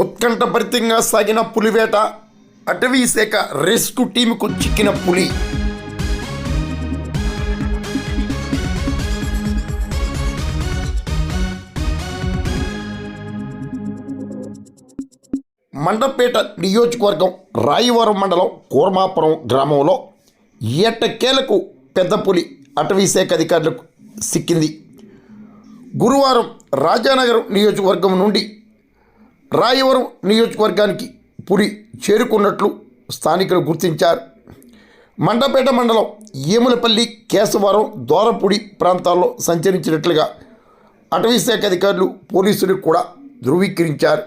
ఉత్కంఠభరితంగా సాగిన పులివేట, అటవీ శాఖ రెస్క్యూ టీముకు చిక్కిన పులి. మండపేట నియోజకవర్గం రాయవరం మండలం కూర్మాపురం గ్రామంలో ఎట్టకేలకు పెద్ద పులి అటవీ శాఖ అధికారులకు సిక్కింది. గురువారం రాజానగరం నియోజకవర్గం నుండి రాయవరం నియోజకవర్గానికి పులి చేరుకున్నట్లు స్థానికులు గుర్తించారు. మండపేట మండలం ఏములపల్లి, కేశవరం, దోరపూడి ప్రాంతాల్లో సంచరించినట్లుగా అటవీ శాఖ అధికారులు, పోలీసులు కూడా ధృవీకరించారు.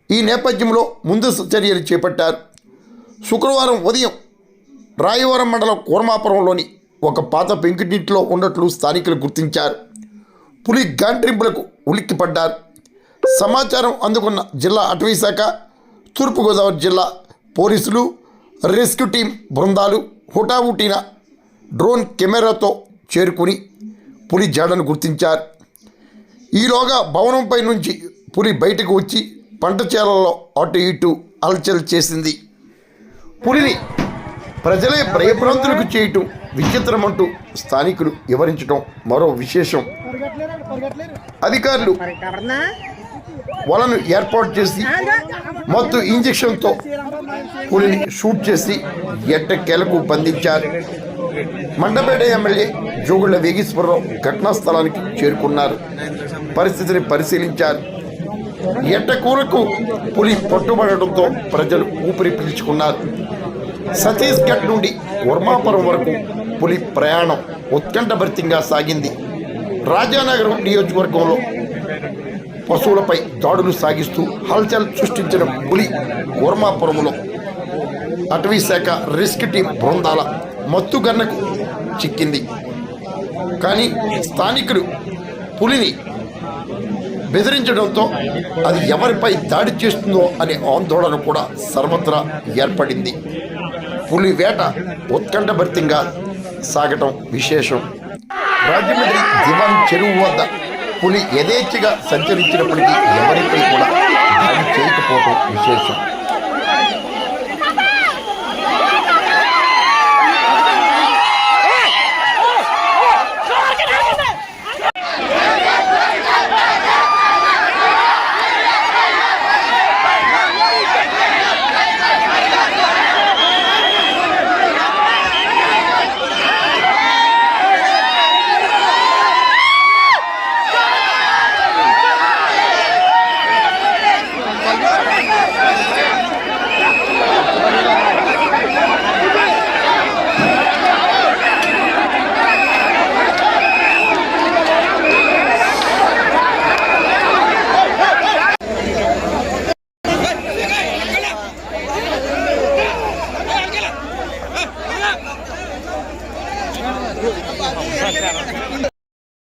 ఈ నేపథ్యంలో ముందస్తు చర్యలు చేపట్టారు. శుక్రవారం ఉదయం రాయవరం మండలం కూర్మాపురంలోని ఒక పాత పెంకుటింట్లో ఉన్నట్లు స్థానికులు గుర్తించారు. పులి గాండ్రింపులకు ఉలిక్కిపడ్డారు. సమాచారం అందుకున్న జిల్లా అటవీ శాఖ, తూర్పుగోదావరి జిల్లా పోలీసులు, రెస్క్యూ టీం బృందాలు హుటాహుటిన డ్రోన్ కెమెరాతో చేరుకుని పులి జాడను గుర్తించారు. ఈలోగా భవనంపై నుంచి పులి బయటకు వచ్చి పంట చేలల్లో అటు ఇటు అలచల్ చేసింది. పులిని ప్రజలే భయభ్రాంతులకు చేయటం విచిత్రమంటూ స్థానికులు వివరించడం మరో విశేషం. అధికారులు వలను ఏర్పాటు చేసి మత్తు ఇంజెక్షన్తో పులిని షూట్ చేసి ఎట్టకేలకు బంధించారు. మండపేట ఎమ్మెల్యే జోగుళ్ల వేగేశ్వరరావు ఘటనా స్థలానికి చేరుకున్నారు. పరిస్థితిని పరిశీలించారు. ఎట్టకూరకు పులి పట్టుబడటంతో ప్రజలు ఊపిరి పీల్చుకున్నారు. ఛత్తీస్గఢ్ నుండి వర్మాపురం వరకు పులి ప్రయాణం ఉత్కంఠభరితంగా సాగింది. రాజానగరం నియోజకవర్గంలో పశువులపై దాడులు సాగిస్తూ హల్చల్ సృష్టించిన పులి వర్మాపురంలో అటవీ శాఖ రెస్క్యూ టీం బృందాల మత్తుగన్నకు చిక్కింది. కానీ స్థానికులు పులిని బెదిరించడంతో అది ఎవరిపై దాడి చేస్తుందో అనే ఆందోళన కూడా సర్వత్రా ఏర్పడింది. పులి వేట ఉత్కంఠభరితంగా సాగటం విశేషం. రాజమండ్రి దివాన్ చెరువు వద్ద పులి యథేచ్ఛగా సంచరించినప్పటికీ ఎవరిపై కూడా